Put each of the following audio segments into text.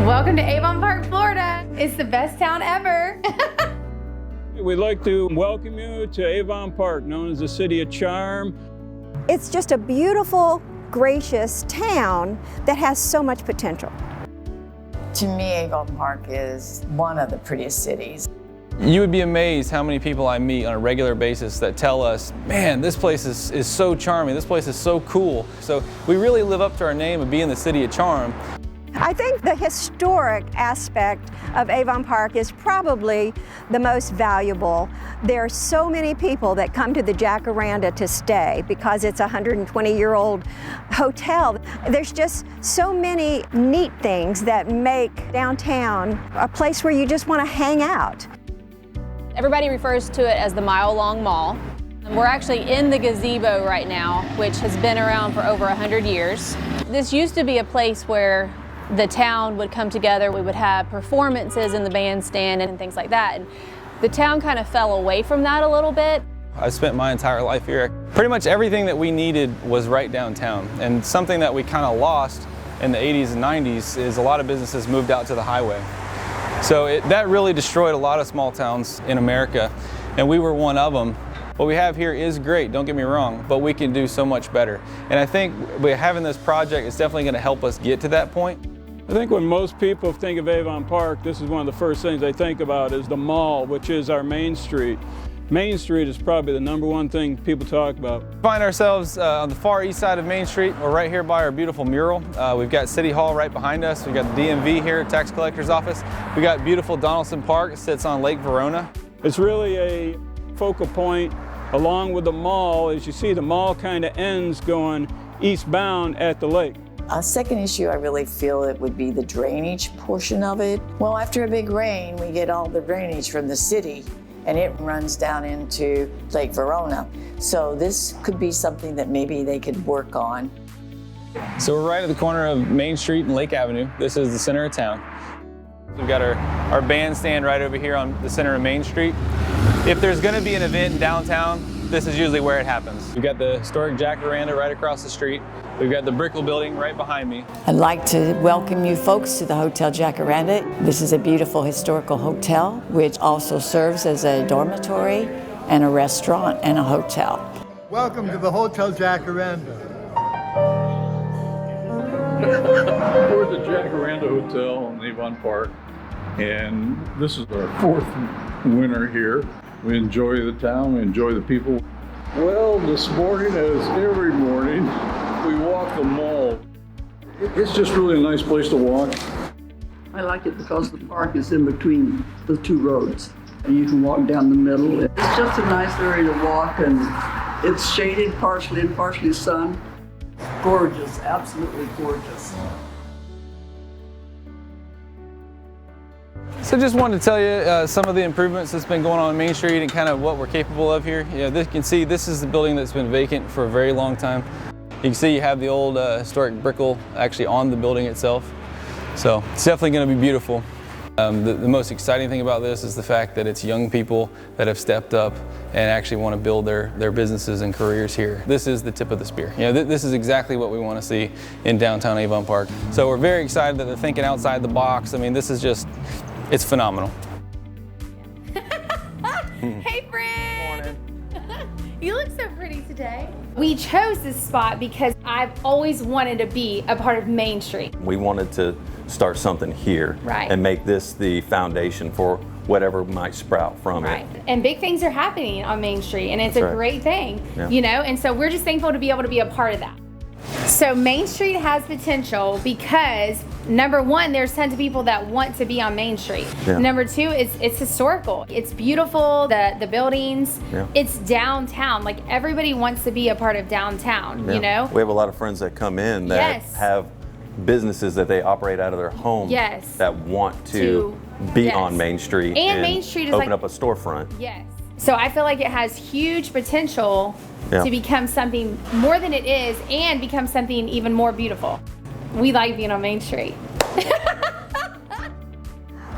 Welcome to Avon Park, Florida. It's the best town ever. We'd like to welcome you to Avon Park, known as the City of Charm. It's just a beautiful, gracious town that has so much potential. To me, Avon Park is one of the prettiest cities. You would be amazed how many people I meet on a regular basis that tell us, man, this place is so charming, this place is so cool. So we really live up to our name of being the City of Charm. I think the historic aspect of Avon Park is probably the most valuable. There are so many people that come to the Jacaranda to stay because it's a 120-year-old hotel. There's just so many neat things that make downtown a place where you just want to hang out. Everybody refers to it as the mile-long mall. We're actually in the gazebo right now, which has been around for over 100 years. This used to be a place where the town would come together. We would have performances in the bandstand and things like that. And the town kind of fell away from that a little bit. I spent my entire life here. Pretty much everything that we needed was right downtown. And something that we kind of lost in the 80s and 90s is a lot of businesses moved out to the highway. So that really destroyed a lot of small towns in America, and we were one of them. What we have here is great, don't get me wrong, but we can do so much better. And I think having this project is definitely going to help us get to that point. I think when most people think of Avon Park, this is one of the first things they think about is the mall, which is our Main Street. Main Street is probably the #1 thing people talk about. We find ourselves on the far east side of Main Street. We're right here by our beautiful mural. We've got City Hall right behind us. We've got the DMV here, Tax Collector's Office. We got beautiful Donaldson Park. It sits on Lake Verona. It's really a focal point along with the mall. As you see, the mall kind of ends going eastbound at the lake. A second issue I really feel it would be the drainage portion of it. Well, after a big rain, we get all the drainage from the city and it runs down into Lake Verona. So this could be something that maybe they could work on. So we're right at the corner of Main Street and Lake Avenue. This is the center of town. We've got our bandstand right over here on the center of Main Street. If there's going to be an event in downtown, this is usually where it happens. We've got the historic Jacaranda right across the street. We've got the Brickell building right behind me. I'd like to welcome you folks to the Hotel Jacaranda. This is a beautiful historical hotel, which also serves as a dormitory and a restaurant and a hotel. Welcome to the Hotel Jacaranda. We're at the Jacaranda Hotel in Avon Park, and this is our 4th winter here. We enjoy the town, we enjoy the people. Well, this morning, as every morning, we walk the mall. It's just really a nice place to walk. I like it because the park is in between the two roads. And you can walk down the middle. It's just a nice area to walk, and it's shaded partially and partially sun. Gorgeous, absolutely gorgeous. So just wanted to tell you some of the improvements that's been going on in Main Street and kind of what we're capable of here. You can see this is the building that's been vacant for a very long time. You can see you have the old historic Brickell actually on the building itself. So it's definitely going to be beautiful. The most exciting thing about this is the fact that it's young people that have stepped up and actually want to build their businesses and careers here. This is the tip of the spear. This is exactly what we want to see in downtown Avon Park. So we're very excited that they're thinking outside the box. I mean, this is just, it's phenomenal. Hey, friend. You look so pretty today. We chose this spot because I've always wanted to be a part of Main Street. We wanted to start something here, right, and make this the foundation for whatever might sprout from it. And big things are happening on Main Street, and it's a great thing, yeah. And so we're just thankful to be able to be a part of that. So Main Street has potential because #1, there's tons of people that want to be on Main Street. Yeah. #2, it's historical. It's beautiful, the buildings. Yeah. It's downtown. Like, everybody wants to be a part of downtown, Yeah. We have a lot of friends that come in that have businesses that they operate out of their home that want to be on Main Street and Main Street is open up a storefront. Yes. So I feel like it has huge potential to become something more than it is and become something even more beautiful. We like being on Main Street.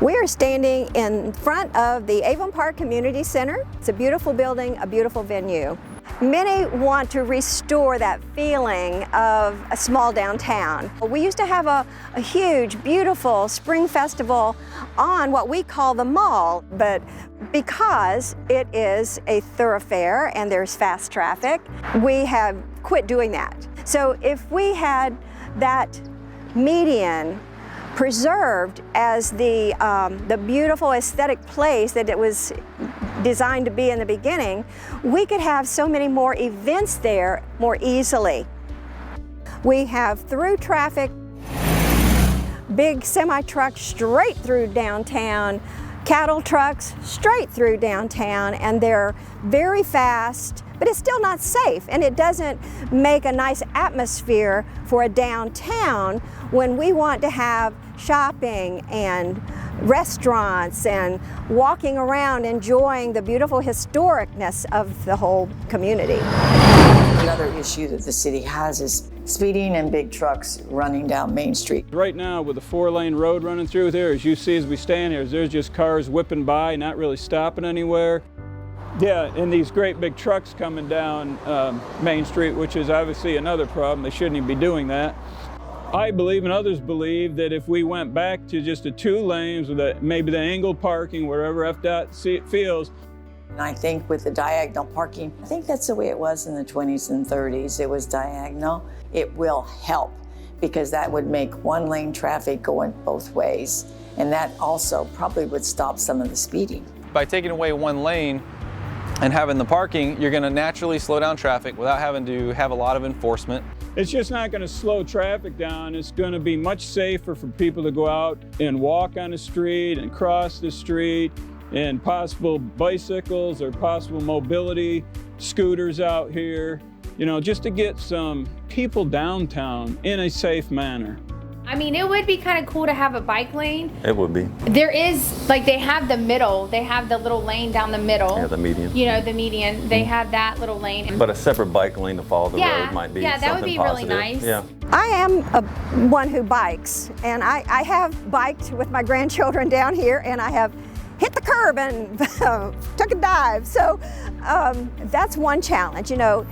We are standing in front of the Avon Park Community Center. It's a beautiful building, a beautiful venue. Many want to restore that feeling of a small downtown. We used to have a huge, beautiful spring festival on what we call the mall, but because it is a thoroughfare and there's fast traffic, we have quit doing that. So if we had that median preserved as the beautiful aesthetic place that it was designed to be in the beginning, we could have so many more events there more easily. We have through traffic, big semi-trucks straight through downtown, cattle trucks straight through downtown, and they're very fast, but it's still not safe, and it doesn't make a nice atmosphere for a downtown when we want to have shopping and restaurants and walking around enjoying the beautiful historicness of the whole community. Another issue that the city has is speeding and big trucks running down Main Street. Right now with a 4-lane road running through there, as you see as we stand here, there's just cars whipping by, not really stopping anywhere. Yeah, and these great big trucks coming down Main Street, which is obviously another problem. They shouldn't even be doing that. I believe and others believe that if we went back to just the 2 lanes with maybe the angled parking, wherever FDOT feels. And I think with the diagonal parking, I think that's the way it was in the 20s and 30s. It was diagonal. It will help because that would make 1-lane traffic going both ways. And that also probably would stop some of the speeding. By taking away 1 lane and having the parking, you're going to naturally slow down traffic without having to have a lot of enforcement. It's just not going to slow traffic down. It's going to be much safer for people to go out and walk on the street and cross the street, and possible bicycles or possible mobility scooters out here, you know, just to get some people downtown in a safe manner. I mean, it would be kind of cool to have a bike lane. It would be. There is, like, they have the middle. They have the little lane down the middle. Yeah, the median. You know, the median. They have that little lane. But a separate bike lane to follow the road might be that would be positive. really nice. Yeah. I am one who bikes, and I have biked with my grandchildren down here, and I have hit the curb and took a dive. So that's one challenge. You know,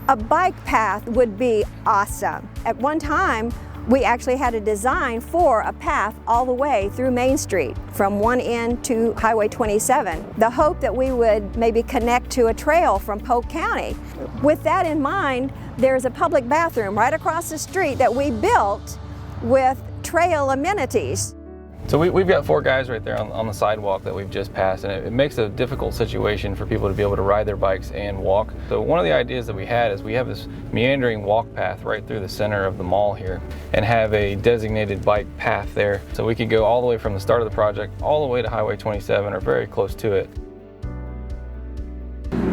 a bike path would be awesome. At one time, we actually had a design for a path all the way through Main Street from one end to Highway 27. The hope that we would maybe connect to a trail from Polk County. With that in mind, there's a public bathroom right across the street that we built with trail amenities. So we've got 4 guys right there on the sidewalk that we've just passed, and it makes a difficult situation for people to be able to ride their bikes and walk. So one of the ideas that we had is we have this meandering walk path right through the center of the mall here and have a designated bike path there. So we could go all the way from the start of the project all the way to Highway 27 or very close to it.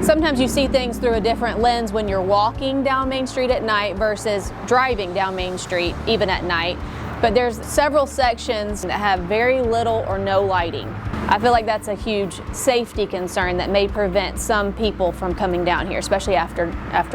Sometimes you see things through a different lens when you're walking down Main Street at night versus driving down Main Street even at night. But there's several sections that have very little or no lighting. I feel like that's a huge safety concern that may prevent some people from coming down here, especially after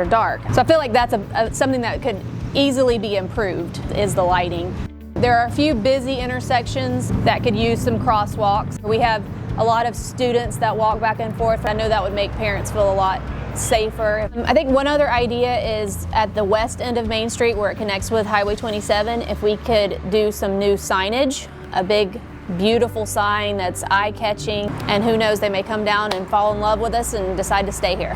dark. So I feel like that's something that could easily be improved, is the lighting. There are a few busy intersections that could use some crosswalks. We have a lot of students that walk back and forth. I know that would make parents feel a lot safer. I think one other idea is at the west end of Main Street where it connects with Highway 27, if we could do some new signage, a big beautiful sign that's eye-catching, and who knows, they may come down and fall in love with us and decide to stay here.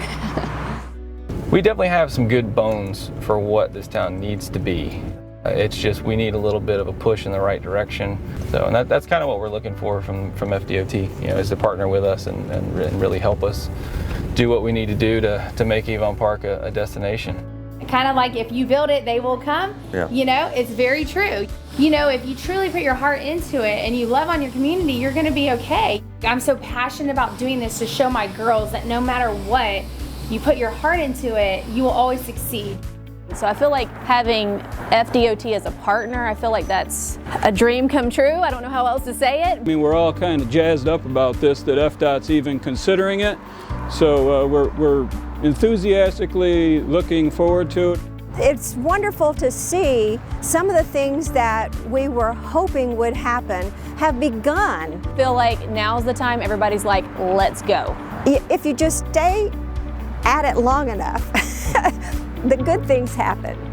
We definitely have some good bones for what this town needs to be. It's just we need a little bit of a push in the right direction. So, and that's kind of what we're looking for from FDOT, you know, is to partner with us and really help us do what we need to do to make Avon Park a destination. Kind of like if you build it, they will come. Yeah. You know, it's very true. You know, if you truly put your heart into it and you love on your community, you're going to be okay. I'm so passionate about doing this to show my girls that no matter what, you put your heart into it, you will always succeed. So I feel like having FDOT as a partner, I feel like that's a dream come true. I don't know how else to say it. I mean, we're all kind of jazzed up about this, that FDOT's even considering it. So we're enthusiastically looking forward to it. It's wonderful to see some of the things that we were hoping would happen have begun. I feel like now's the time everybody's like, let's go. If you just stay at it long enough, the good things happen.